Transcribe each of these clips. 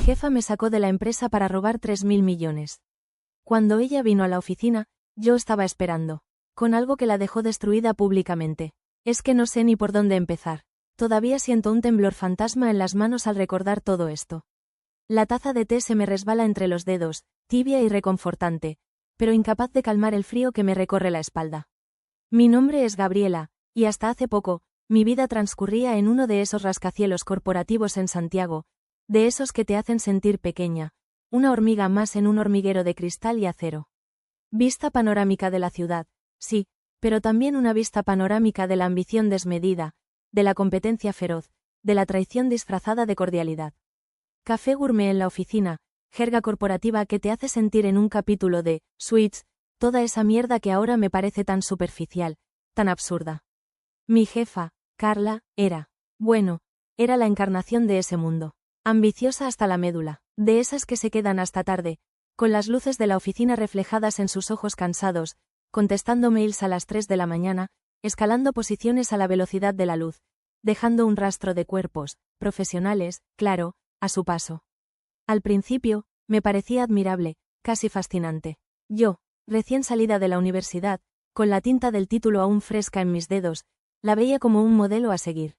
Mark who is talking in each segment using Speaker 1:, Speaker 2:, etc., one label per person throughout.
Speaker 1: jefa me sacó de la empresa para robar 3.000 millones. Cuando ella vino a la oficina, yo estaba esperando, con algo que la dejó destruida públicamente. Es que no sé ni por dónde empezar. Todavía siento un temblor fantasma en las manos al recordar todo esto. La taza de té se me resbala entre los dedos, tibia y reconfortante, pero incapaz de calmar el frío que me recorre la espalda. Mi nombre es Gabriela, y hasta hace poco, mi vida transcurría en uno de esos rascacielos corporativos en Santiago, de esos que te hacen sentir pequeña, una hormiga más en un hormiguero de cristal y acero. Vista panorámica de la ciudad, sí, pero también una vista panorámica de la ambición desmedida, de la competencia feroz, de la traición disfrazada de cordialidad. Café gourmet en la oficina, jerga corporativa que te hace sentir en un capítulo de Suits, toda esa mierda que ahora me parece tan superficial, tan absurda. Mi jefa, Carla, era la encarnación de ese mundo. Ambiciosa hasta la médula, de esas que se quedan hasta tarde, con las luces de la oficina reflejadas en sus ojos cansados, contestando mails a las 3 de la mañana, escalando posiciones a la velocidad de la luz, dejando un rastro de cuerpos, profesionales, claro, a su paso. Al principio, me parecía admirable, casi fascinante. Yo, recién salida de la universidad, con la tinta del título aún fresca en mis dedos, la veía como un modelo a seguir.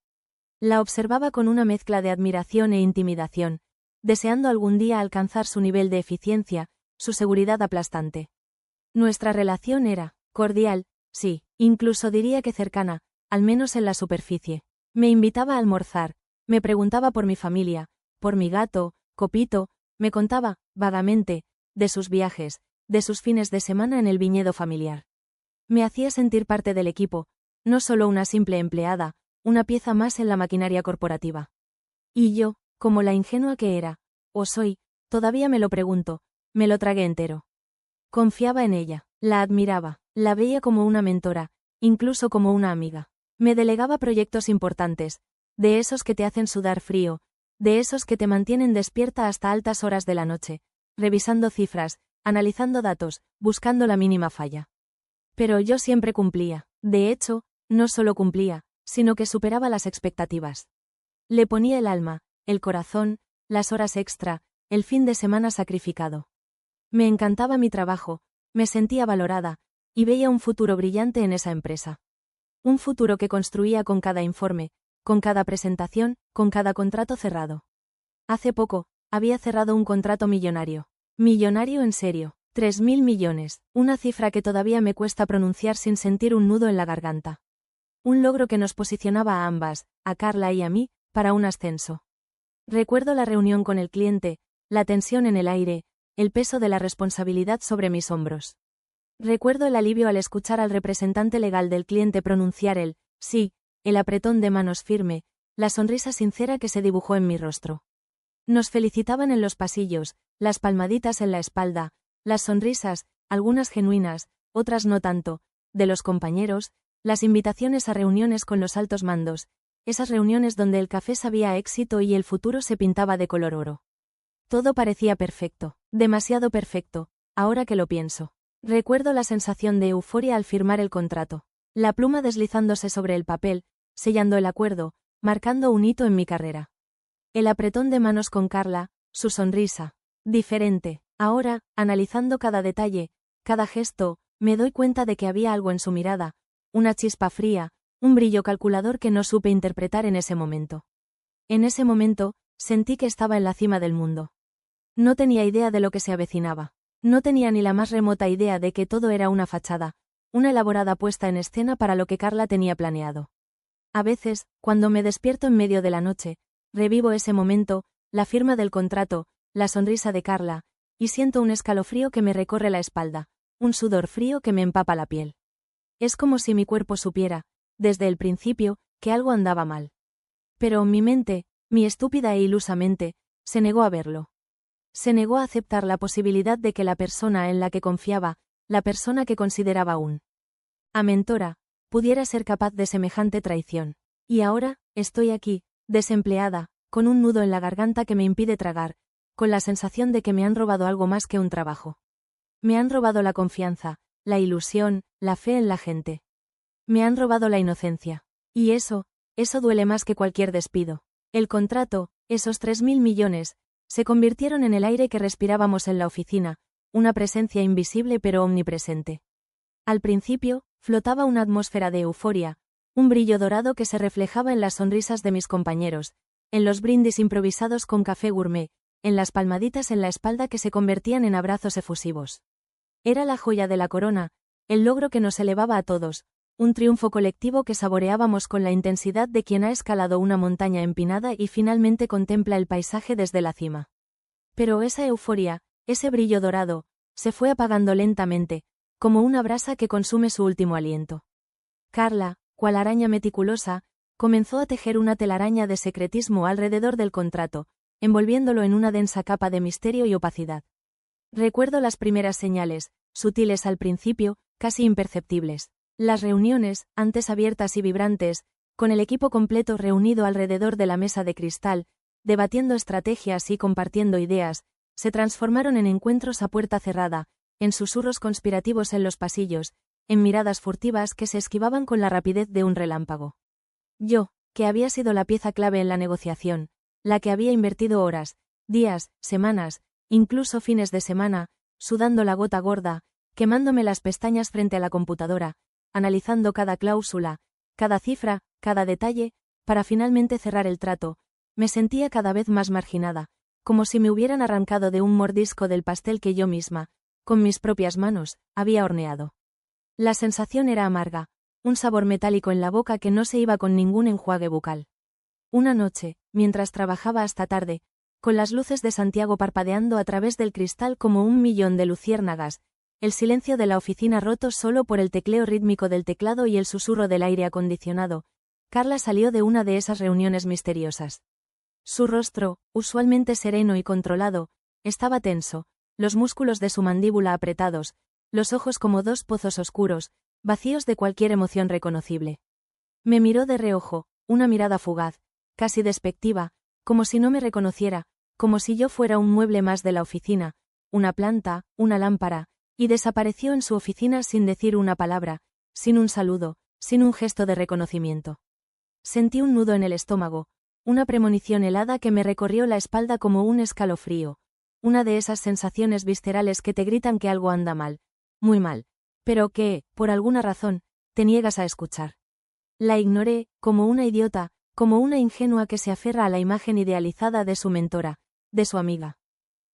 Speaker 1: La observaba con una mezcla de admiración e intimidación, deseando algún día alcanzar su nivel de eficiencia, su seguridad aplastante. Nuestra relación era cordial, sí, incluso diría que cercana, al menos en la superficie. Me invitaba a almorzar, me preguntaba por mi familia, por mi gato, Copito, me contaba, vagamente, de sus viajes, de sus fines de semana en el viñedo familiar. Me hacía sentir parte del equipo, no solo una simple empleada, una pieza más en la maquinaria corporativa. Y yo, como la ingenua que era, o soy, todavía me lo pregunto, me lo tragué entero. Confiaba en ella, la admiraba, la veía como una mentora, incluso como una amiga. Me delegaba proyectos importantes, de esos que te hacen sudar frío, de esos que te mantienen despierta hasta altas horas de la noche, revisando cifras, analizando datos, buscando la mínima falla. Pero yo siempre cumplía, de hecho, no solo cumplía, sino que superaba las expectativas. Le ponía el alma, el corazón, las horas extra, el fin de semana sacrificado. Me encantaba mi trabajo, me sentía valorada, y veía un futuro brillante en esa empresa. Un futuro que construía con cada informe, con cada presentación, con cada contrato cerrado. Hace poco, había cerrado un contrato millonario. Millonario en serio, 3.000 millones, una cifra que todavía me cuesta pronunciar sin sentir un nudo en la garganta. Un logro que nos posicionaba a ambas, a Carla y a mí, para un ascenso. Recuerdo la reunión con el cliente, la tensión en el aire, el peso de la responsabilidad sobre mis hombros. Recuerdo el alivio al escuchar al representante legal del cliente pronunciar el sí, el apretón de manos firme, la sonrisa sincera que se dibujó en mi rostro. Nos felicitaban en los pasillos, las palmaditas en la espalda, las sonrisas, algunas genuinas, otras no tanto, de los compañeros, las invitaciones a reuniones con los altos mandos, esas reuniones donde el café sabía a éxito y el futuro se pintaba de color oro. Todo parecía perfecto, demasiado perfecto, ahora que lo pienso. Recuerdo la sensación de euforia al firmar el contrato, la pluma deslizándose sobre el papel, sellando el acuerdo, marcando un hito en mi carrera. El apretón de manos con Carla, su sonrisa. Diferente. Ahora, analizando cada detalle, cada gesto, me doy cuenta de que había algo en su mirada, una chispa fría, un brillo calculador que no supe interpretar en ese momento. En ese momento, sentí que estaba en la cima del mundo. No tenía idea de lo que se avecinaba. No tenía ni la más remota idea de que todo era una fachada, una elaborada puesta en escena para lo que Carla tenía planeado. A veces, cuando me despierto en medio de la noche, revivo ese momento, la firma del contrato, la sonrisa de Carla, y siento un escalofrío que me recorre la espalda, un sudor frío que me empapa la piel. Es como si mi cuerpo supiera, desde el principio, que algo andaba mal. Pero mi mente, mi estúpida e ilusa mente, se negó a verlo. Se negó a aceptar la posibilidad de que la persona en la que confiaba, la persona que consideraba a mentora, pudiera ser capaz de semejante traición. Y ahora, estoy aquí, desempleada, con un nudo en la garganta que me impide tragar, con la sensación de que me han robado algo más que un trabajo. Me han robado la confianza, la ilusión, la fe en la gente. Me han robado la inocencia. Y eso duele más que cualquier despido. El contrato, esos 3.000 millones, se convirtieron en el aire que respirábamos en la oficina, una presencia invisible pero omnipresente. Al principio, flotaba una atmósfera de euforia, un brillo dorado que se reflejaba en las sonrisas de mis compañeros, en los brindis improvisados con café gourmet, en las palmaditas en la espalda que se convertían en abrazos efusivos. Era la joya de la corona, el logro que nos elevaba a todos, un triunfo colectivo que saboreábamos con la intensidad de quien ha escalado una montaña empinada y finalmente contempla el paisaje desde la cima. Pero esa euforia, ese brillo dorado, se fue apagando lentamente, como una brasa que consume su último aliento. Carla, cual araña meticulosa, comenzó a tejer una telaraña de secretismo alrededor del contrato, envolviéndolo en una densa capa de misterio y opacidad. Recuerdo las primeras señales, sutiles al principio, casi imperceptibles. Las reuniones, antes abiertas y vibrantes, con el equipo completo reunido alrededor de la mesa de cristal, debatiendo estrategias y compartiendo ideas, se transformaron en encuentros a puerta cerrada, en susurros conspirativos en los pasillos, en miradas furtivas que se esquivaban con la rapidez de un relámpago. Yo, que había sido la pieza clave en la negociación, la que había invertido horas, días, semanas, incluso fines de semana, sudando la gota gorda, quemándome las pestañas frente a la computadora, analizando cada cláusula, cada cifra, cada detalle, para finalmente cerrar el trato, me sentía cada vez más marginada, como si me hubieran arrancado de un mordisco del pastel que yo misma, con mis propias manos, había horneado. La sensación era amarga, un sabor metálico en la boca que no se iba con ningún enjuague bucal. Una noche, mientras trabajaba hasta tarde, con las luces de Santiago parpadeando a través del cristal como un millón de luciérnagas, el silencio de la oficina roto solo por el tecleo rítmico del teclado y el susurro del aire acondicionado, Carla salió de una de esas reuniones misteriosas. Su rostro, usualmente sereno y controlado, estaba tenso, los músculos de su mandíbula apretados, los ojos como dos pozos oscuros, vacíos de cualquier emoción reconocible. Me miró de reojo, una mirada fugaz, casi despectiva, como si no me reconociera, como si yo fuera un mueble más de la oficina, una planta, una lámpara, y desapareció en su oficina sin decir una palabra, sin un saludo, sin un gesto de reconocimiento. Sentí un nudo en el estómago, una premonición helada que me recorrió la espalda como un escalofrío, una de esas sensaciones viscerales que te gritan que algo anda mal, muy mal, pero que, por alguna razón, te niegas a escuchar. La ignoré, como una idiota, como una ingenua que se aferra a la imagen idealizada de su mentora, de su amiga.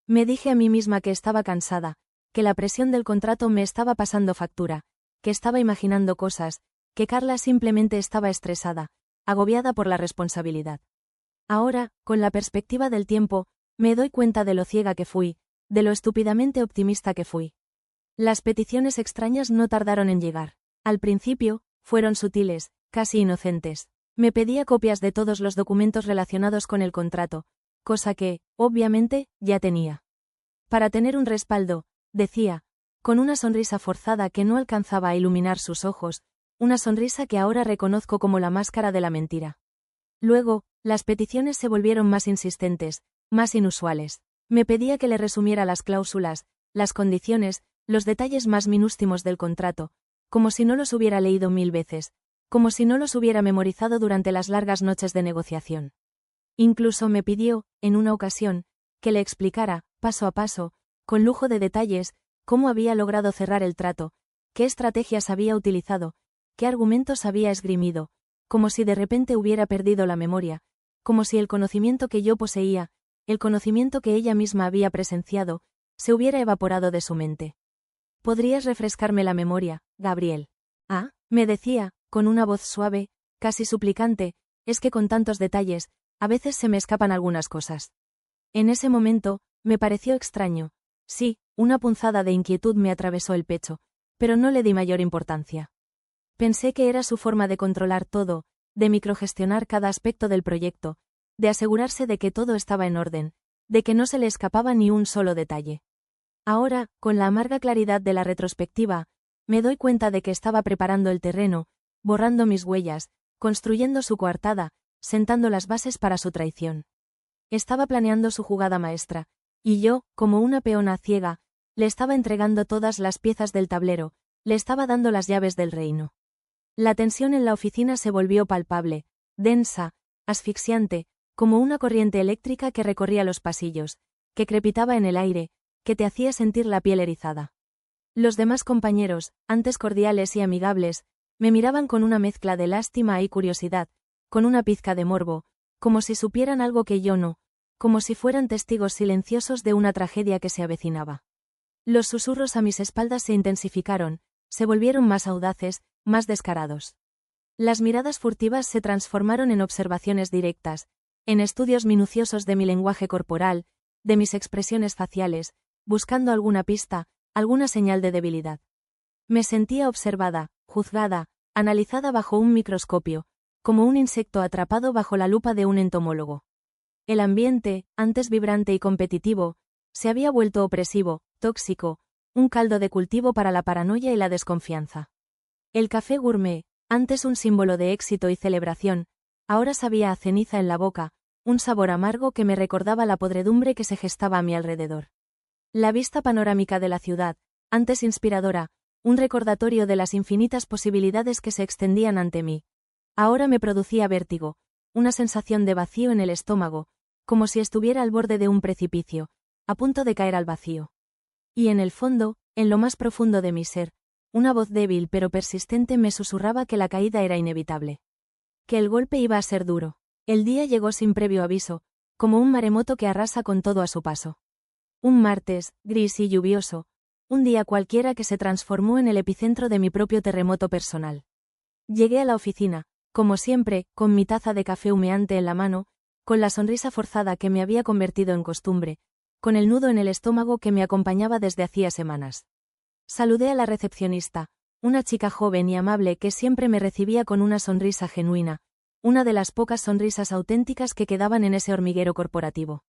Speaker 1: Me dije a mí misma que estaba cansada, que la presión del contrato me estaba pasando factura, que estaba imaginando cosas, que Carla simplemente estaba estresada, agobiada por la responsabilidad. Ahora, con la perspectiva del tiempo, me doy cuenta de lo ciega que fui, de lo estúpidamente optimista que fui. Las peticiones extrañas no tardaron en llegar. Al principio, fueron sutiles, casi inocentes. Me pedía copias de todos los documentos relacionados con el contrato, cosa que, obviamente, ya tenía. Para tener un respaldo, decía, con una sonrisa forzada que no alcanzaba a iluminar sus ojos, una sonrisa que ahora reconozco como la máscara de la mentira. Luego, las peticiones se volvieron más insistentes, más inusuales. Me pedía que le resumiera las cláusulas, las condiciones, los detalles más minúscimos del contrato, como si no los hubiera leído 1000 veces, como si no los hubiera memorizado durante las largas noches de negociación. Incluso me pidió, en una ocasión, que le explicara, paso a paso, con lujo de detalles, cómo había logrado cerrar el trato, qué estrategias había utilizado, qué argumentos había esgrimido, como si de repente hubiera perdido la memoria, como si el conocimiento que yo poseía, el conocimiento que ella misma había presenciado, se hubiera evaporado de su mente. ¿Podrías refrescarme la memoria, Gabriel? Ah, me decía, con una voz suave, casi suplicante, es que con tantos detalles, a veces se me escapan algunas cosas. En ese momento, me pareció extraño. Sí, una punzada de inquietud me atravesó el pecho, pero no le di mayor importancia. Pensé que era su forma de controlar todo, de microgestionar cada aspecto del proyecto, de asegurarse de que todo estaba en orden, de que no se le escapaba ni un solo detalle. Ahora, con la amarga claridad de la retrospectiva, me doy cuenta de que estaba preparando el terreno, borrando mis huellas, construyendo su coartada, sentando las bases para su traición. Estaba planeando su jugada maestra, y yo, como una peona ciega, le estaba entregando todas las piezas del tablero, le estaba dando las llaves del reino. La tensión en la oficina se volvió palpable, densa, asfixiante, como una corriente eléctrica que recorría los pasillos, que crepitaba en el aire, que te hacía sentir la piel erizada. Los demás compañeros, antes cordiales y amigables, me miraban con una mezcla de lástima y curiosidad, con una pizca de morbo, como si supieran algo que yo no, como si fueran testigos silenciosos de una tragedia que se avecinaba. Los susurros a mis espaldas se intensificaron, se volvieron más audaces, más descarados. Las miradas furtivas se transformaron en observaciones directas, en estudios minuciosos de mi lenguaje corporal, de mis expresiones faciales, buscando alguna pista, alguna señal de debilidad. Me sentía observada, juzgada, analizada bajo un microscopio, como un insecto atrapado bajo la lupa de un entomólogo. El ambiente, antes vibrante y competitivo, se había vuelto opresivo, tóxico, un caldo de cultivo para la paranoia y la desconfianza. El café gourmet, antes un símbolo de éxito y celebración, ahora sabía a ceniza en la boca, un sabor amargo que me recordaba la podredumbre que se gestaba a mi alrededor. La vista panorámica de la ciudad, antes inspiradora, un recordatorio de las infinitas posibilidades que se extendían ante mí, ahora me producía vértigo, una sensación de vacío en el estómago, como si estuviera al borde de un precipicio, a punto de caer al vacío. Y en el fondo, en lo más profundo de mi ser, una voz débil pero persistente me susurraba que la caída era inevitable. Que el golpe iba a ser duro. El día llegó sin previo aviso, como un maremoto que arrasa con todo a su paso. Un martes, gris y lluvioso, un día cualquiera que se transformó en el epicentro de mi propio terremoto personal. Llegué a la oficina, como siempre, con mi taza de café humeante en la mano, con la sonrisa forzada que me había convertido en costumbre, con el nudo en el estómago que me acompañaba desde hacía semanas. Saludé a la recepcionista, una chica joven y amable que siempre me recibía con una sonrisa genuina, una de las pocas sonrisas auténticas que quedaban en ese hormiguero corporativo.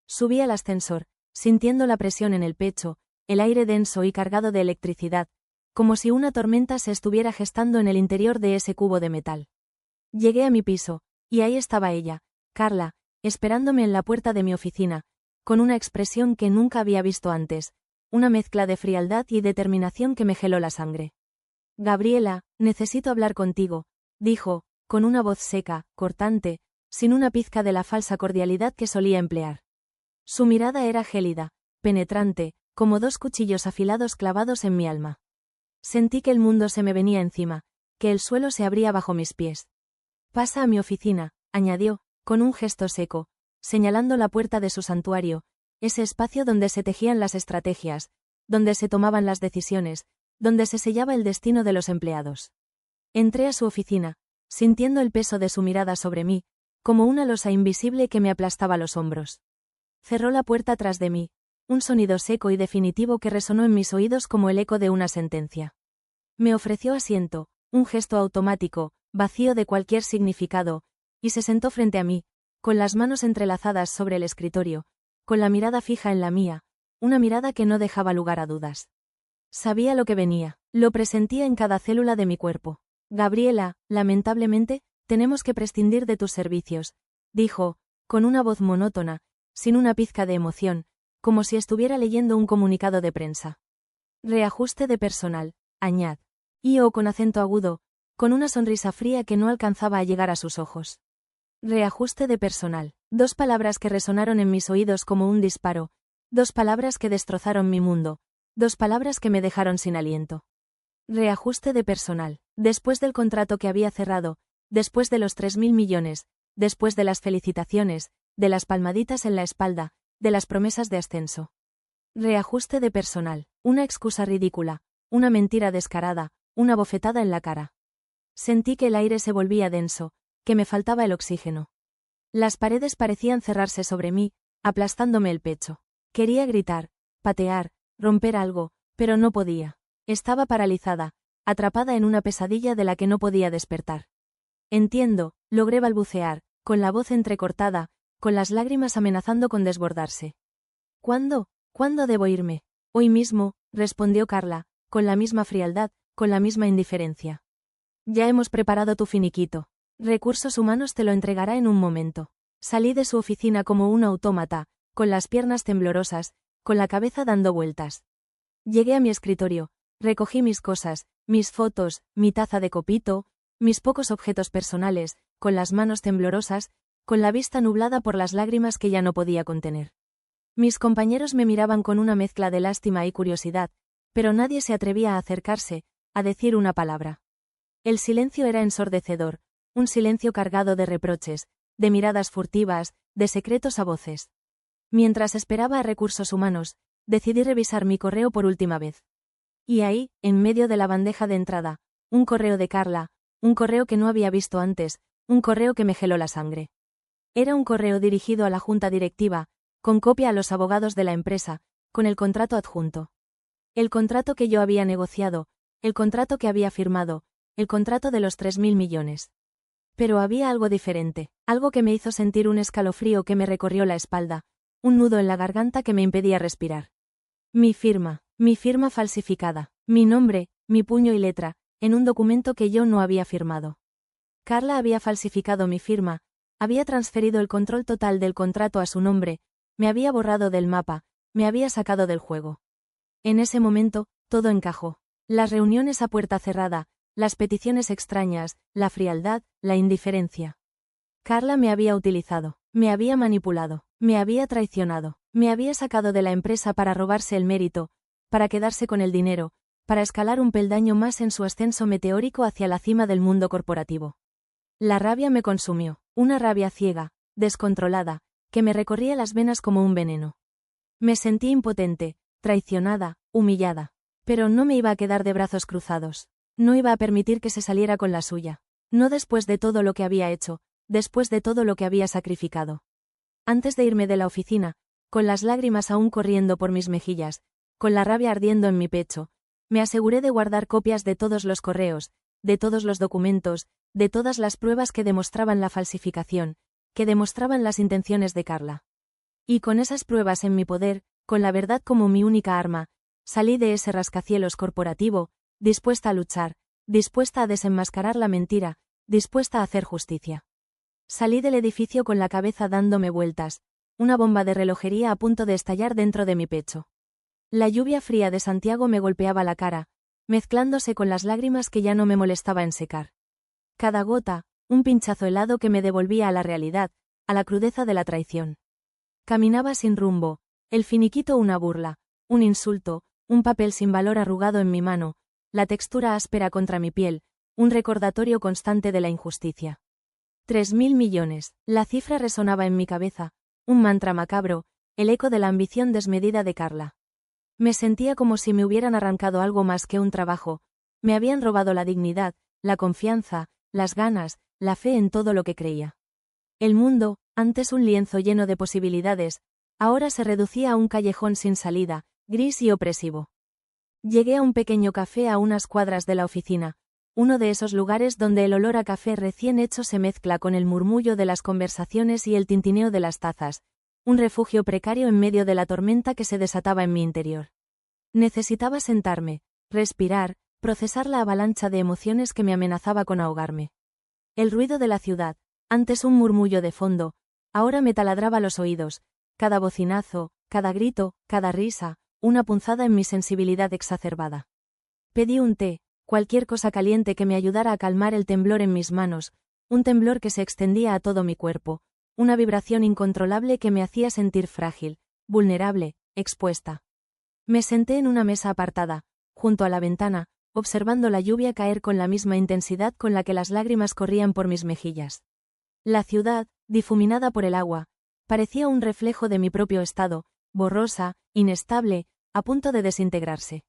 Speaker 1: Subí al ascensor, sintiendo la presión en el pecho, el aire denso y cargado de electricidad, como si una tormenta se estuviera gestando en el interior de ese cubo de metal. Llegué a mi piso, y ahí estaba ella, Carla, esperándome en la puerta de mi oficina, con una expresión que nunca había visto antes, una mezcla de frialdad y determinación que me heló la sangre. Gabriela, necesito hablar contigo, dijo, con una voz seca, cortante, sin una pizca de la falsa cordialidad que solía emplear. Su mirada era gélida, penetrante, como dos cuchillos afilados clavados en mi alma. Sentí que el mundo se me venía encima, que el suelo se abría bajo mis pies. Pasa a mi oficina, añadió, con un gesto seco, señalando la puerta de su santuario, ese espacio donde se tejían las estrategias, donde se tomaban las decisiones, donde se sellaba el destino de los empleados. Entré a su oficina, sintiendo el peso de su mirada sobre mí, como una losa invisible que me aplastaba los hombros. Cerró la puerta tras de mí, un sonido seco y definitivo que resonó en mis oídos como el eco de una sentencia. Me ofreció asiento, un gesto automático, vacío de cualquier significado, y se sentó frente a mí, con las manos entrelazadas sobre el escritorio, con la mirada fija en la mía, una mirada que no dejaba lugar a dudas. Sabía lo que venía, lo presentía en cada célula de mi cuerpo. Gabriela, lamentablemente, tenemos que prescindir de tus servicios, dijo, con una voz monótona, sin una pizca de emoción, como si estuviera leyendo un comunicado de prensa. Reajuste de personal, añad. Con acento agudo, con una sonrisa fría que no alcanzaba a llegar a sus ojos. Reajuste de personal, dos palabras que resonaron en mis oídos como un disparo, dos palabras que destrozaron mi mundo, dos palabras que me dejaron sin aliento. Reajuste de personal, después del contrato que había cerrado, después de los 3.000 millones, después de las felicitaciones, de las palmaditas en la espalda, de las promesas de ascenso. Reajuste de personal, una excusa ridícula, una mentira descarada, una bofetada en la cara. Sentí que el aire se volvía denso, que me faltaba el oxígeno. Las paredes parecían cerrarse sobre mí, aplastándome el pecho. Quería gritar, patear, romper algo, pero no podía. Estaba paralizada, atrapada en una pesadilla de la que no podía despertar. Entiendo, logré balbucear, con la voz entrecortada, con las lágrimas amenazando con desbordarse. ¿Cuándo? ¿Cuándo debo irme? Hoy mismo, respondió Carla, con la misma frialdad, con la misma indiferencia. Ya hemos preparado tu finiquito. Recursos Humanos te lo entregará en un momento. Salí de su oficina como un autómata, con las piernas temblorosas, con la cabeza dando vueltas. Llegué a mi escritorio, recogí mis cosas, mis fotos, mi taza de copito, mis pocos objetos personales, con las manos temblorosas, con la vista nublada por las lágrimas que ya no podía contener. Mis compañeros me miraban con una mezcla de lástima y curiosidad, pero nadie se atrevía a acercarse, a decir una palabra. El silencio era ensordecedor, un silencio cargado de reproches, de miradas furtivas, de secretos a voces. Mientras esperaba a recursos humanos, decidí revisar mi correo por última vez. Y ahí, en medio de la bandeja de entrada, un correo de Carla, un correo que no había visto antes, un correo que me heló la sangre. Era un correo dirigido a la junta directiva, con copia a los abogados de la empresa, con el contrato adjunto. El contrato que yo había negociado, el contrato que había firmado, el contrato de los 3.000 millones. Pero había algo diferente, algo que me hizo sentir un escalofrío que me recorrió la espalda, un nudo en la garganta que me impedía respirar. Mi firma falsificada, mi nombre, mi puño y letra, en un documento que yo no había firmado. Carla había falsificado mi firma, había transferido el control total del contrato a su nombre, me había borrado del mapa, me había sacado del juego. En ese momento, todo encajó. Las reuniones a puerta cerrada, las peticiones extrañas, la frialdad, la indiferencia. Carla me había utilizado, me había manipulado, me había traicionado, me había sacado de la empresa para robarse el mérito, para quedarse con el dinero, para escalar un peldaño más en su ascenso meteórico hacia la cima del mundo corporativo. La rabia me consumió, una rabia ciega, descontrolada, que me recorría las venas como un veneno. Me sentí impotente, traicionada, humillada. Pero no me iba a quedar de brazos cruzados. No iba a permitir que se saliera con la suya. No después de todo lo que había hecho, después de todo lo que había sacrificado. Antes de irme de la oficina, con las lágrimas aún corriendo por mis mejillas, con la rabia ardiendo en mi pecho, me aseguré de guardar copias de todos los correos, de todos los documentos, de todas las pruebas que demostraban la falsificación, que demostraban las intenciones de Carla. Y con esas pruebas en mi poder, con la verdad como mi única arma, salí de ese rascacielos corporativo, dispuesta a luchar, dispuesta a desenmascarar la mentira, dispuesta a hacer justicia. Salí del edificio con la cabeza dándome vueltas, una bomba de relojería a punto de estallar dentro de mi pecho. La lluvia fría de Santiago me golpeaba la cara, mezclándose con las lágrimas que ya no me molestaba en secar. Cada gota, un pinchazo helado que me devolvía a la realidad, a la crudeza de la traición. Caminaba sin rumbo, el finiquito una burla, un insulto, un papel sin valor arrugado en mi mano, la textura áspera contra mi piel, un recordatorio constante de la injusticia. 3.000 millones, la cifra resonaba en mi cabeza, un mantra macabro, el eco de la ambición desmedida de Carla. Me sentía como si me hubieran arrancado algo más que un trabajo, me habían robado la dignidad, la confianza, las ganas, la fe en todo lo que creía. El mundo, antes un lienzo lleno de posibilidades, ahora se reducía a un callejón sin salida, gris y opresivo. Llegué a un pequeño café a unas cuadras de la oficina, uno de esos lugares donde el olor a café recién hecho se mezcla con el murmullo de las conversaciones y el tintineo de las tazas, un refugio precario en medio de la tormenta que se desataba en mi interior. Necesitaba sentarme, respirar, procesar la avalancha de emociones que me amenazaba con ahogarme. El ruido de la ciudad, antes un murmullo de fondo, ahora me taladraba los oídos, cada bocinazo, cada grito, cada risa, una punzada en mi sensibilidad exacerbada. Pedí un té, cualquier cosa caliente que me ayudara a calmar el temblor en mis manos, un temblor que se extendía a todo mi cuerpo, una vibración incontrolable que me hacía sentir frágil, vulnerable, expuesta. Me senté en una mesa apartada, junto a la ventana, observando la lluvia caer con la misma intensidad con la que las lágrimas corrían por mis mejillas. La ciudad, difuminada por el agua, parecía un reflejo de mi propio estado, borrosa, inestable, a punto de desintegrarse.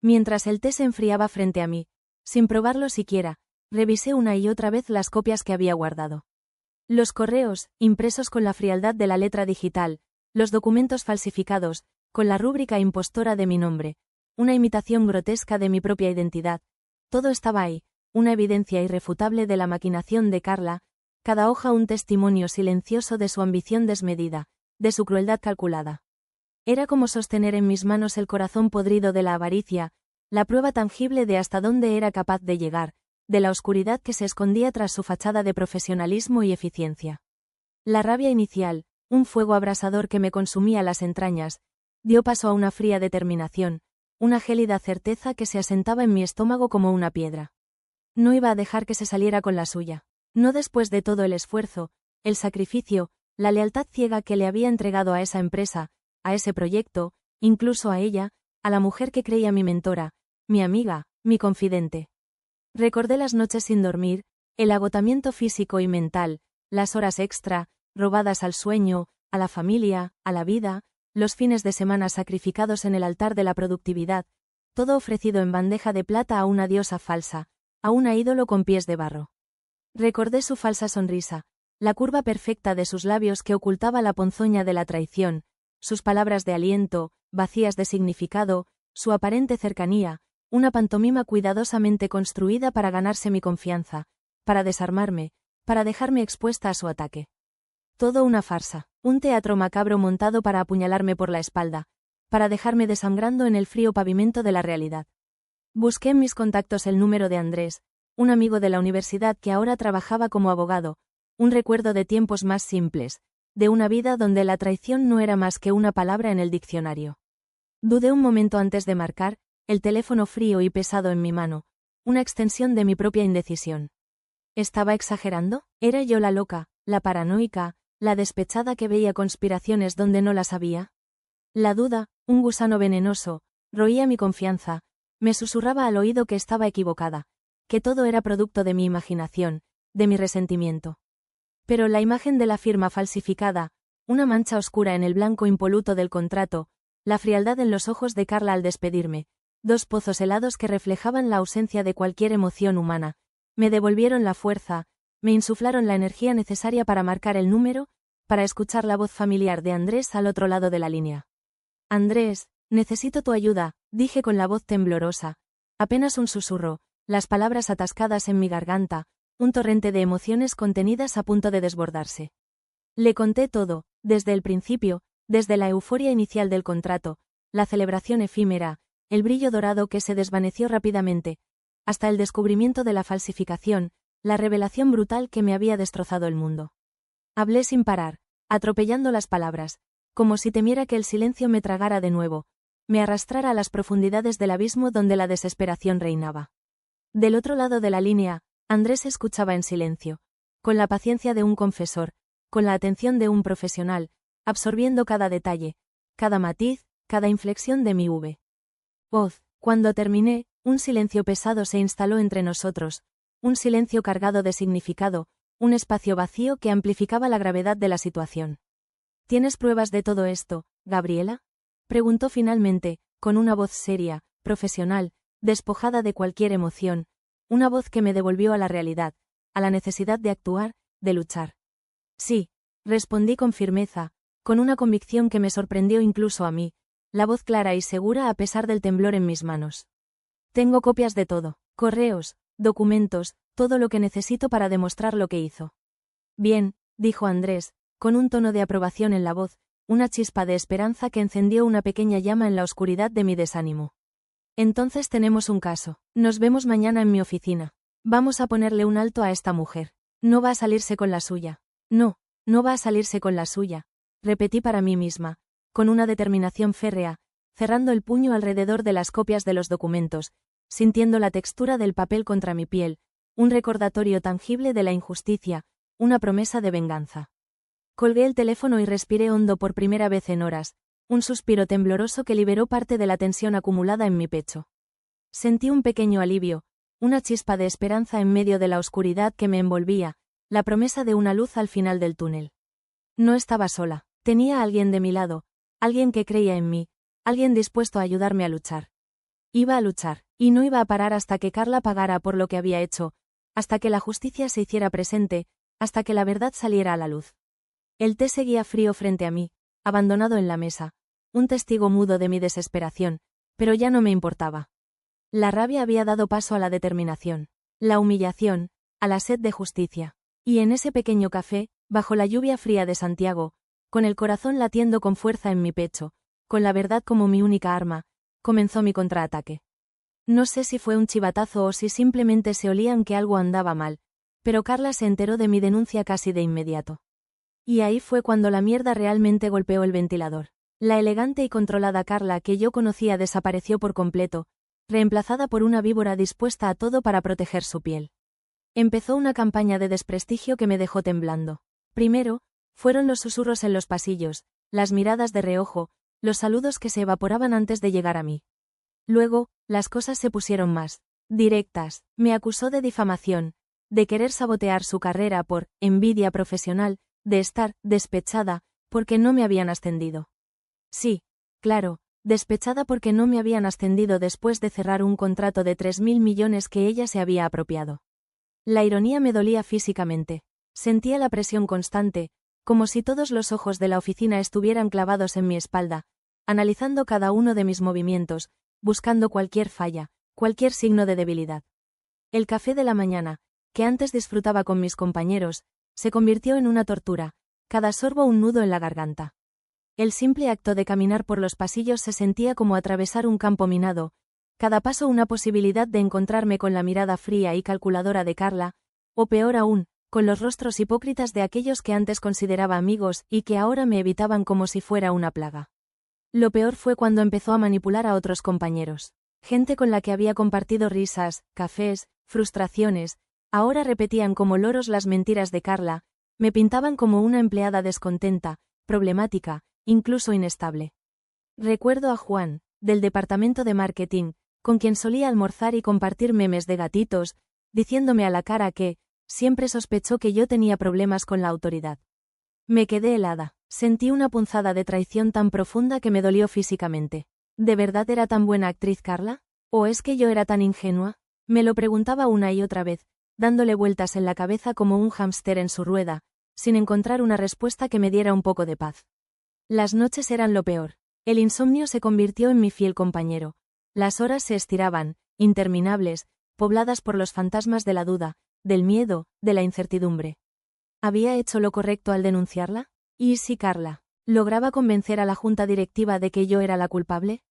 Speaker 1: Mientras el té se enfriaba frente a mí, sin probarlo siquiera, revisé una y otra vez las copias que había guardado. Los correos, impresos con la frialdad de la letra digital, los documentos falsificados, con la rúbrica impostora de mi nombre, una imitación grotesca de mi propia identidad, todo estaba ahí, una evidencia irrefutable de la maquinación de Carla, cada hoja un testimonio silencioso de su ambición desmedida, de su crueldad calculada. Era como sostener en mis manos el corazón podrido de la avaricia, la prueba tangible de hasta dónde era capaz de llegar, de la oscuridad que se escondía tras su fachada de profesionalismo y eficiencia. La rabia inicial, un fuego abrasador que me consumía las entrañas, dio paso a una fría determinación, una gélida certeza que se asentaba en mi estómago como una piedra. No iba a dejar que se saliera con la suya. No después de todo el esfuerzo, el sacrificio, la lealtad ciega que le había entregado a esa empresa, a ese proyecto, incluso a ella, a la mujer que creía mi mentora, mi amiga, mi confidente. Recordé las noches sin dormir, el agotamiento físico y mental, las horas extra, robadas al sueño, a la familia, a la vida, los fines de semana sacrificados en el altar de la productividad, todo ofrecido en bandeja de plata a una diosa falsa, a una ídolo con pies de barro. Recordé su falsa sonrisa, la curva perfecta de sus labios que ocultaba la ponzoña de la traición, sus palabras de aliento, vacías de significado, su aparente cercanía, una pantomima cuidadosamente construida para ganarse mi confianza, para desarmarme, para dejarme expuesta a su ataque. Todo una farsa, un teatro macabro montado para apuñalarme por la espalda, para dejarme desangrando en el frío pavimento de la realidad. Busqué en mis contactos el número de Andrés, un amigo de la universidad que ahora trabajaba como abogado, un recuerdo de tiempos más simples, de una vida donde la traición no era más que una palabra en el diccionario. Dudé un momento antes de marcar, el teléfono frío y pesado en mi mano, una extensión de mi propia indecisión. ¿Estaba exagerando? ¿Era yo la loca, la paranoica, la despechada que veía conspiraciones donde no las había? La duda, un gusano venenoso, roía mi confianza, me susurraba al oído que estaba equivocada, que todo era producto de mi imaginación, de mi resentimiento. Pero la imagen de la firma falsificada, una mancha oscura en el blanco impoluto del contrato, la frialdad en los ojos de Carla al despedirme, dos pozos helados que reflejaban la ausencia de cualquier emoción humana, me devolvieron la fuerza, me insuflaron la energía necesaria para marcar el número, para escuchar la voz familiar de Andrés al otro lado de la línea. Andrés, necesito tu ayuda, dije con la voz temblorosa, apenas un susurro, las palabras atascadas en mi garganta, un torrente de emociones contenidas a punto de desbordarse. Le conté todo, desde el principio, desde la euforia inicial del contrato, la celebración efímera, el brillo dorado que se desvaneció rápidamente, hasta el descubrimiento de la falsificación, la revelación brutal que me había destrozado el mundo. Hablé sin parar, atropellando las palabras, como si temiera que el silencio me tragara de nuevo, me arrastrara a las profundidades del abismo donde la desesperación reinaba. Del otro lado de la línea, Andrés escuchaba en silencio, con la paciencia de un confesor, con la atención de un profesional, absorbiendo cada detalle, cada matiz, cada inflexión de mi voz. Cuando terminé, un silencio pesado se instaló entre nosotros, un silencio cargado de significado, un espacio vacío que amplificaba la gravedad de la situación. ¿Tienes pruebas de todo esto, Gabriela? Preguntó finalmente, con una voz seria, profesional, despojada de cualquier emoción, una voz que me devolvió a la realidad, a la necesidad de actuar, de luchar. Sí, respondí con firmeza, con una convicción que me sorprendió incluso a mí, la voz clara y segura a pesar del temblor en mis manos. Tengo copias de todo, correos, documentos, todo lo que necesito para demostrar lo que hizo. Bien, dijo Andrés, con un tono de aprobación en la voz, una chispa de esperanza que encendió una pequeña llama en la oscuridad de mi desánimo. Entonces tenemos un caso. Nos vemos mañana en mi oficina. Vamos a ponerle un alto a esta mujer. No va a salirse con la suya. No, no va a salirse con la suya, repetí para mí misma, con una determinación férrea, cerrando el puño alrededor de las copias de los documentos, sintiendo la textura del papel contra mi piel, un recordatorio tangible de la injusticia, una promesa de venganza. Colgué el teléfono y respiré hondo por primera vez en horas, un suspiro tembloroso que liberó parte de la tensión acumulada en mi pecho. Sentí un pequeño alivio, una chispa de esperanza en medio de la oscuridad que me envolvía, la promesa de una luz al final del túnel. No estaba sola, tenía a alguien de mi lado, alguien que creía en mí, alguien dispuesto a ayudarme a luchar. Iba a luchar, y no iba a parar hasta que Carla pagara por lo que había hecho, hasta que la justicia se hiciera presente, hasta que la verdad saliera a la luz. El té seguía frío frente a mí, abandonado en la mesa, un testigo mudo de mi desesperación, pero ya no me importaba. La rabia había dado paso a la determinación, la humillación, a la sed de justicia. Y en ese pequeño café, bajo la lluvia fría de Santiago, con el corazón latiendo con fuerza en mi pecho, con la verdad como mi única arma, comenzó mi contraataque. No sé si fue un chivatazo o si simplemente se olían que algo andaba mal, pero Carla se enteró de mi denuncia casi de inmediato. Y ahí fue cuando la mierda realmente golpeó el ventilador. La elegante y controlada Carla que yo conocía desapareció por completo, reemplazada por una víbora dispuesta a todo para proteger su piel. Empezó una campaña de desprestigio que me dejó temblando. Primero, fueron los susurros en los pasillos, las miradas de reojo, los saludos que se evaporaban antes de llegar a mí. Luego, las cosas se pusieron más directas. Me acusó de difamación, de querer sabotear su carrera por envidia profesional, de estar despechada, porque no me habían ascendido. Sí, claro, despechada porque no me habían ascendido después de cerrar un contrato de 3.000 millones que ella se había apropiado. La ironía me dolía físicamente. Sentía la presión constante, como si todos los ojos de la oficina estuvieran clavados en mi espalda, analizando cada uno de mis movimientos, buscando cualquier falla, cualquier signo de debilidad. El café de la mañana, que antes disfrutaba con mis compañeros, se convirtió en una tortura, cada sorbo un nudo en la garganta. El simple acto de caminar por los pasillos se sentía como atravesar un campo minado, cada paso una posibilidad de encontrarme con la mirada fría y calculadora de Carla, o peor aún, con los rostros hipócritas de aquellos que antes consideraba amigos y que ahora me evitaban como si fuera una plaga. Lo peor fue cuando empezó a manipular a otros compañeros. Gente con la que había compartido risas, cafés, frustraciones, ahora repetían como loros las mentiras de Carla, me pintaban como una empleada descontenta, problemática, incluso inestable. Recuerdo a Juan, del departamento de marketing, con quien solía almorzar y compartir memes de gatitos, diciéndome a la cara que, siempre sospechó que yo tenía problemas con la autoridad. Me quedé helada, sentí una punzada de traición tan profunda que me dolió físicamente. ¿De verdad era tan buena actriz Carla? ¿O es que yo era tan ingenua? Me lo preguntaba una y otra vez, dándole vueltas en la cabeza como un hámster en su rueda, sin encontrar una respuesta que me diera un poco de paz. Las noches eran lo peor. El insomnio se convirtió en mi fiel compañero. Las horas se estiraban, interminables, pobladas por los fantasmas de la duda, del miedo, de la incertidumbre. ¿Había hecho lo correcto al denunciarla? ¿Y si Carla lograba convencer a la junta directiva de que yo era la culpable?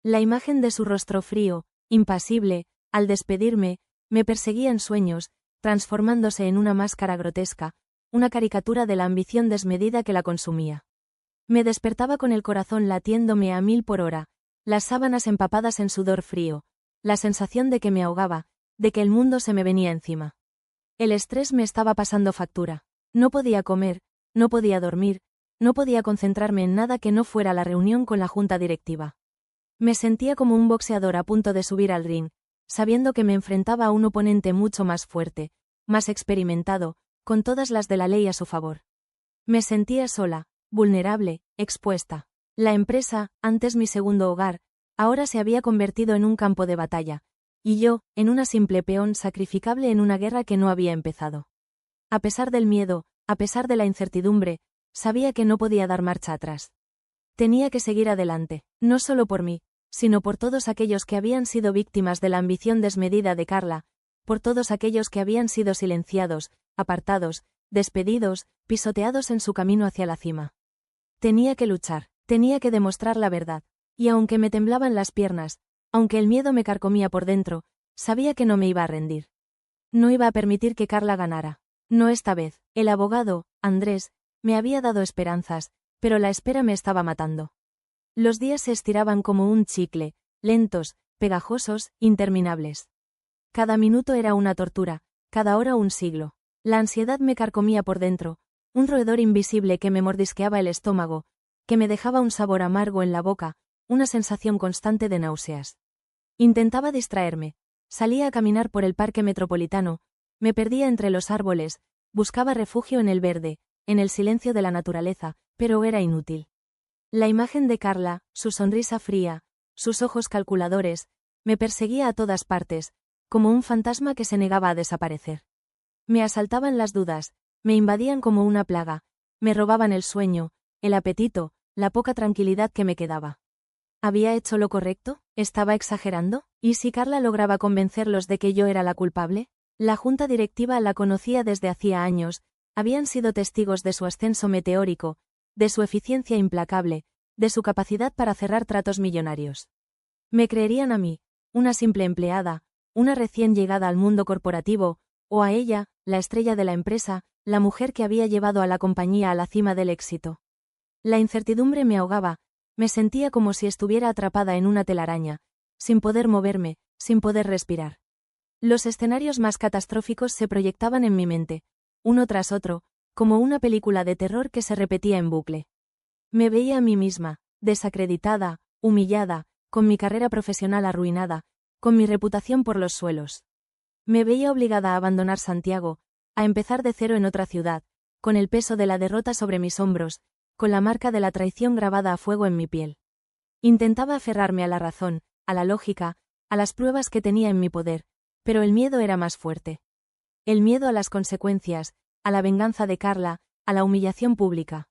Speaker 1: La imagen de su rostro frío, impasible, al despedirme, me perseguía en sueños, transformándose en una máscara grotesca, una caricatura de la ambición desmedida que la consumía. Me despertaba con el corazón latiéndome a 1000 por hora, las sábanas empapadas en sudor frío, la sensación de que me ahogaba, de que el mundo se me venía encima. El estrés me estaba pasando factura. No podía comer, no podía dormir, no podía concentrarme en nada que no fuera la reunión con la junta directiva. Me sentía como un boxeador a punto de subir al ring, sabiendo que me enfrentaba a un oponente mucho más fuerte, más experimentado, con todas las de la ley a su favor. Me sentía sola, vulnerable, expuesta. La empresa, antes mi segundo hogar, ahora se había convertido en un campo de batalla, y yo, en una simple peón sacrificable en una guerra que no había empezado. A pesar del miedo, a pesar de la incertidumbre, sabía que no podía dar marcha atrás. Tenía que seguir adelante, no solo por mí, sino por todos aquellos que habían sido víctimas de la ambición desmedida de Carla, por todos aquellos que habían sido silenciados, apartados, despedidos, pisoteados en su camino hacia la cima. Tenía que luchar, tenía que demostrar la verdad, y aunque me temblaban las piernas, aunque el miedo me carcomía por dentro, sabía que no me iba a rendir. No iba a permitir que Carla ganara. No esta vez. El abogado, Andrés, me había dado esperanzas, pero la espera me estaba matando. Los días se estiraban como un chicle, lentos, pegajosos, interminables. Cada minuto era una tortura, cada hora un siglo. La ansiedad me carcomía por dentro, un roedor invisible que me mordisqueaba el estómago, que me dejaba un sabor amargo en la boca, una sensación constante de náuseas. Intentaba distraerme, salía a caminar por el parque metropolitano, me perdía entre los árboles, buscaba refugio en el verde, en el silencio de la naturaleza, pero era inútil. La imagen de Carla, su sonrisa fría, sus ojos calculadores, me perseguía a todas partes, como un fantasma que se negaba a desaparecer. Me asaltaban las dudas, me invadían como una plaga, me robaban el sueño, el apetito, la poca tranquilidad que me quedaba. ¿Había hecho lo correcto? ¿Estaba exagerando? ¿Y si Carla lograba convencerlos de que yo era la culpable? La junta directiva la conocía desde hacía años, habían sido testigos de su ascenso meteórico, de su eficiencia implacable, de su capacidad para cerrar tratos millonarios. Me creerían a mí, una simple empleada, una recién llegada al mundo corporativo, o a ella, la estrella de la empresa, la mujer que había llevado a la compañía a la cima del éxito. La incertidumbre me ahogaba, me sentía como si estuviera atrapada en una telaraña, sin poder moverme, sin poder respirar. Los escenarios más catastróficos se proyectaban en mi mente, uno tras otro, como una película de terror que se repetía en bucle. Me veía a mí misma, desacreditada, humillada, con mi carrera profesional arruinada, con mi reputación por los suelos. Me veía obligada a abandonar Santiago, a empezar de cero en otra ciudad, con el peso de la derrota sobre mis hombros, con la marca de la traición grabada a fuego en mi piel. Intentaba aferrarme a la razón, a la lógica, a las pruebas que tenía en mi poder, pero el miedo era más fuerte. El miedo a las consecuencias, a la venganza de Carla, a la humillación pública.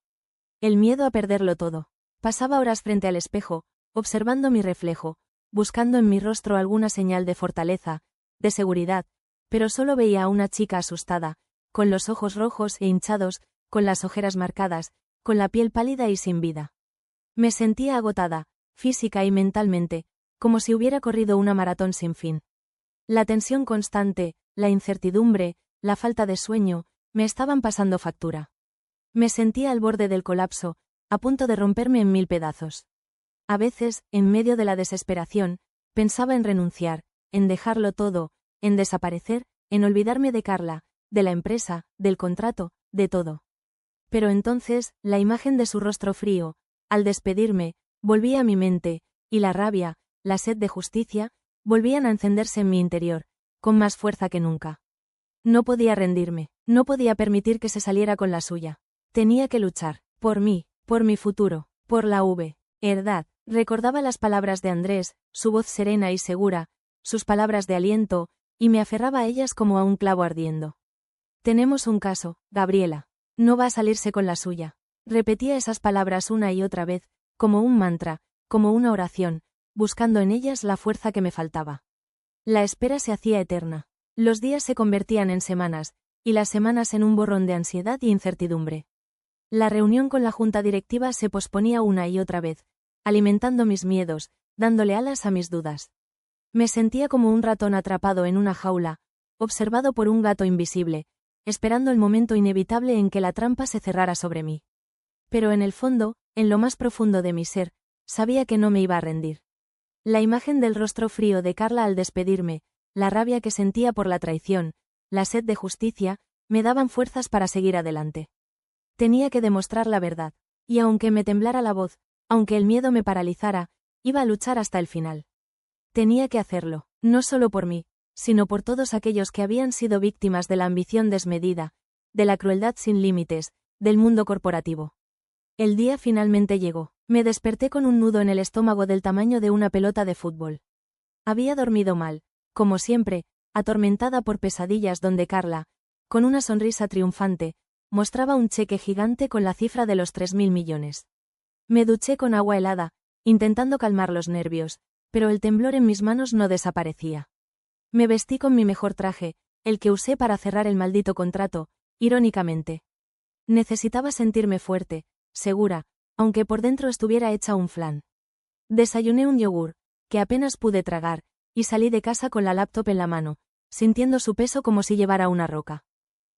Speaker 1: El miedo a perderlo todo. Pasaba horas frente al espejo, observando mi reflejo, buscando en mi rostro alguna señal de fortaleza, de seguridad, pero solo veía a una chica asustada, con los ojos rojos e hinchados, con las ojeras marcadas, con la piel pálida y sin vida. Me sentía agotada, física y mentalmente, como si hubiera corrido una maratón sin fin. La tensión constante, la incertidumbre, la falta de sueño, me estaban pasando factura. Me sentía al borde del colapso, a punto de romperme en mil pedazos. A veces, en medio de la desesperación, pensaba en renunciar, en dejarlo todo, en desaparecer, en olvidarme de Carla, de la empresa, del contrato, de todo. Pero entonces, la imagen de su rostro frío, al despedirme, volvía a mi mente, y la rabia, la sed de justicia, volvían a encenderse en mi interior, con más fuerza que nunca. No podía rendirme, no podía permitir que se saliera con la suya. Tenía que luchar, por mí, por mi futuro, por la verdad. Recordaba las palabras de Andrés, su voz serena y segura, sus palabras de aliento, y me aferraba a ellas como a un clavo ardiendo. Tenemos un caso, Gabriela. No va a salirse con la suya. Repetía esas palabras una y otra vez, como un mantra, como una oración, buscando en ellas la fuerza que me faltaba. La espera se hacía eterna. Los días se convertían en semanas, y las semanas en un borrón de ansiedad y incertidumbre. La reunión con la junta directiva se posponía una y otra vez, alimentando mis miedos, dándole alas a mis dudas. Me sentía como un ratón atrapado en una jaula, observado por un gato invisible, esperando el momento inevitable en que la trampa se cerrara sobre mí. Pero en el fondo, en lo más profundo de mi ser, sabía que no me iba a rendir. La imagen del rostro frío de Carla al despedirme, la rabia que sentía por la traición, la sed de justicia, me daban fuerzas para seguir adelante. Tenía que demostrar la verdad, y aunque me temblara la voz, aunque el miedo me paralizara, iba a luchar hasta el final. Tenía que hacerlo, no solo por mí, sino por todos aquellos que habían sido víctimas de la ambición desmedida, de la crueldad sin límites, del mundo corporativo. El día finalmente llegó. Me desperté con un nudo en el estómago del tamaño de una pelota de fútbol. Había dormido mal, como siempre, atormentada por pesadillas donde Carla, con una sonrisa triunfante, mostraba un cheque gigante con la cifra de los 3.000 millones. Me duché con agua helada, intentando calmar los nervios, pero el temblor en mis manos no desaparecía. Me vestí con mi mejor traje, el que usé para cerrar el maldito contrato, irónicamente. Necesitaba sentirme fuerte, segura, aunque por dentro estuviera hecha un flan. Desayuné un yogur, que apenas pude tragar, y salí de casa con la laptop en la mano, sintiendo su peso como si llevara una roca.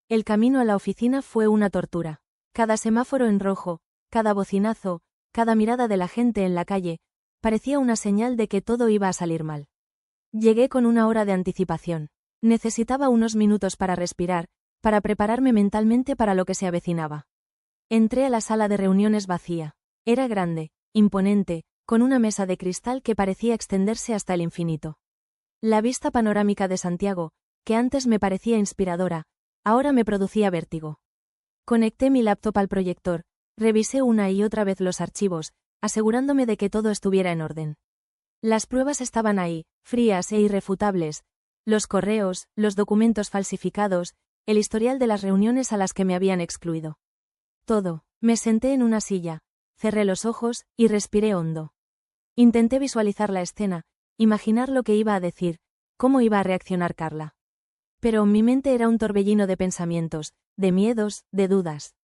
Speaker 1: El camino a la oficina fue una tortura. Cada semáforo en rojo, cada bocinazo, cada mirada de la gente en la calle, parecía una señal de que todo iba a salir mal. Llegué con una hora de anticipación. Necesitaba unos minutos para respirar, para prepararme mentalmente para lo que se avecinaba. Entré a la sala de reuniones vacía. Era grande, imponente, con una mesa de cristal que parecía extenderse hasta el infinito. La vista panorámica de Santiago, que antes me parecía inspiradora, ahora me producía vértigo. Conecté mi laptop al proyector, revisé una y otra vez los archivos, asegurándome de que todo estuviera en orden. Las pruebas estaban ahí, frías e irrefutables, los correos, los documentos falsificados, el historial de las reuniones a las que me habían excluido. Todo. Me senté en una silla, cerré los ojos, y respiré hondo. Intenté visualizar la escena, imaginar lo que iba a decir, cómo iba a reaccionar Carla. Pero mi mente era un torbellino de pensamientos, de miedos, de dudas.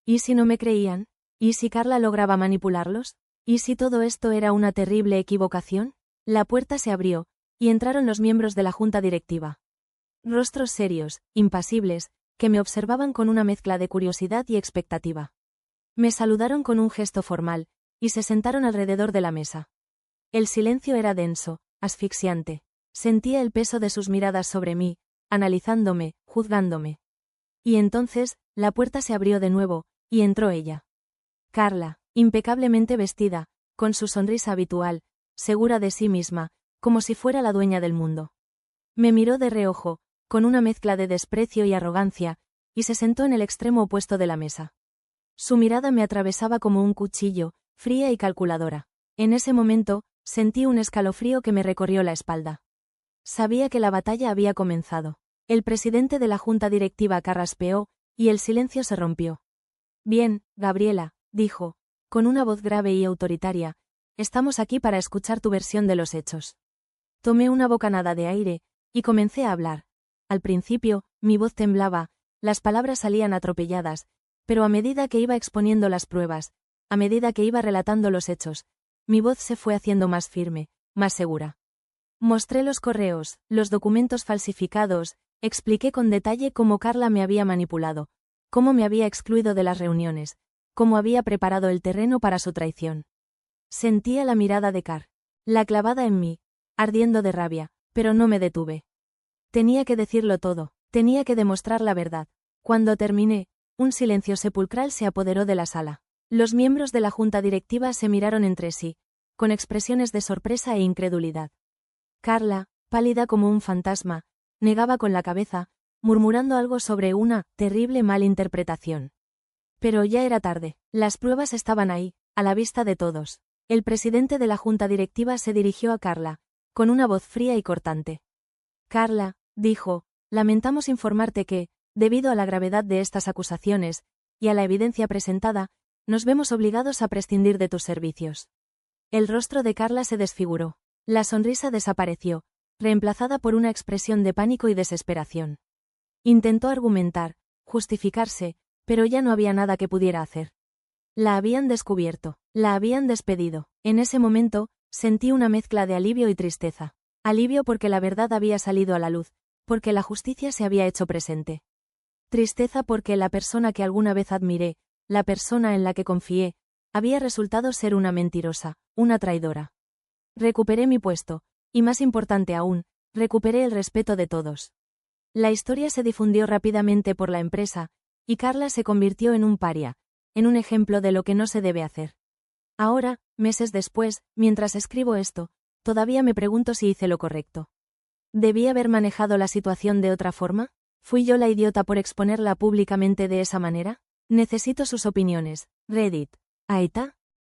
Speaker 1: ¿Y si no me creían? ¿Y si Carla lograba manipularlos? ¿Y si todo esto era una terrible equivocación? La puerta se abrió, y entraron los miembros de la junta directiva. Rostros serios, impasibles, que me observaban con una mezcla de curiosidad y expectativa. Me saludaron con un gesto formal, y se sentaron alrededor de la mesa. El silencio era denso, asfixiante. Sentía el peso de sus miradas sobre mí, analizándome, juzgándome. Y entonces, la puerta se abrió de nuevo, y entró ella. Carla, impecablemente vestida, con su sonrisa habitual, segura de sí misma, como si fuera la dueña del mundo. Me miró de reojo, con una mezcla de desprecio y arrogancia, y se sentó en el extremo opuesto de la mesa. Su mirada me atravesaba como un cuchillo, fría y calculadora. En ese momento, sentí un escalofrío que me recorrió la espalda. Sabía que la batalla había comenzado. El presidente de la junta directiva carraspeó, y el silencio se rompió. Bien, Gabriela, dijo, con una voz grave y autoritaria, estamos aquí para escuchar tu versión de los hechos. Tomé una bocanada de aire, y comencé a hablar. Al principio, mi voz temblaba, las palabras salían atropelladas, pero a medida que iba exponiendo las pruebas, a medida que iba relatando los hechos, mi voz se fue haciendo más firme, más segura. Mostré los correos, los documentos falsificados, expliqué con detalle cómo Carla me había manipulado, cómo me había excluido de las reuniones, cómo había preparado el terreno para su traición. Sentía la mirada de Car, la clavada en mí, ardiendo de rabia, pero no me detuve. Tenía que decirlo todo, tenía que demostrar la verdad. Cuando terminé, un silencio sepulcral se apoderó de la sala. Los miembros de la junta directiva se miraron entre sí, con expresiones de sorpresa e incredulidad. Carla, pálida como un fantasma, negaba con la cabeza, murmurando algo sobre una terrible malinterpretación. Pero ya era tarde, las pruebas estaban ahí, a la vista de todos. El presidente de la junta directiva se dirigió a Carla, con una voz fría y cortante. Carla, dijo, lamentamos informarte que, debido a la gravedad de estas acusaciones, y a la evidencia presentada, nos vemos obligados a prescindir de tus servicios. El rostro de Carla se desfiguró. La sonrisa desapareció, reemplazada por una expresión de pánico y desesperación. Intentó argumentar, justificarse, pero ya no había nada que pudiera hacer. La habían descubierto, la habían despedido. En ese momento, sentí una mezcla de alivio y tristeza. Alivio porque la verdad había salido a la luz, porque la justicia se había hecho presente. Tristeza porque la persona que alguna vez admiré, la persona en la que confié, había resultado ser una mentirosa, una traidora. Recuperé mi puesto, y más importante aún, recuperé el respeto de todos. La historia se difundió rápidamente por la empresa, y Carla se convirtió en un paria, en un ejemplo de lo que no se debe hacer. Ahora, meses después, mientras escribo esto, todavía me pregunto si hice lo correcto. ¿Debí haber manejado la situación de otra forma? ¿Fui yo la idiota por exponerla públicamente de esa manera? Necesito sus opiniones. Reddit. Aeta.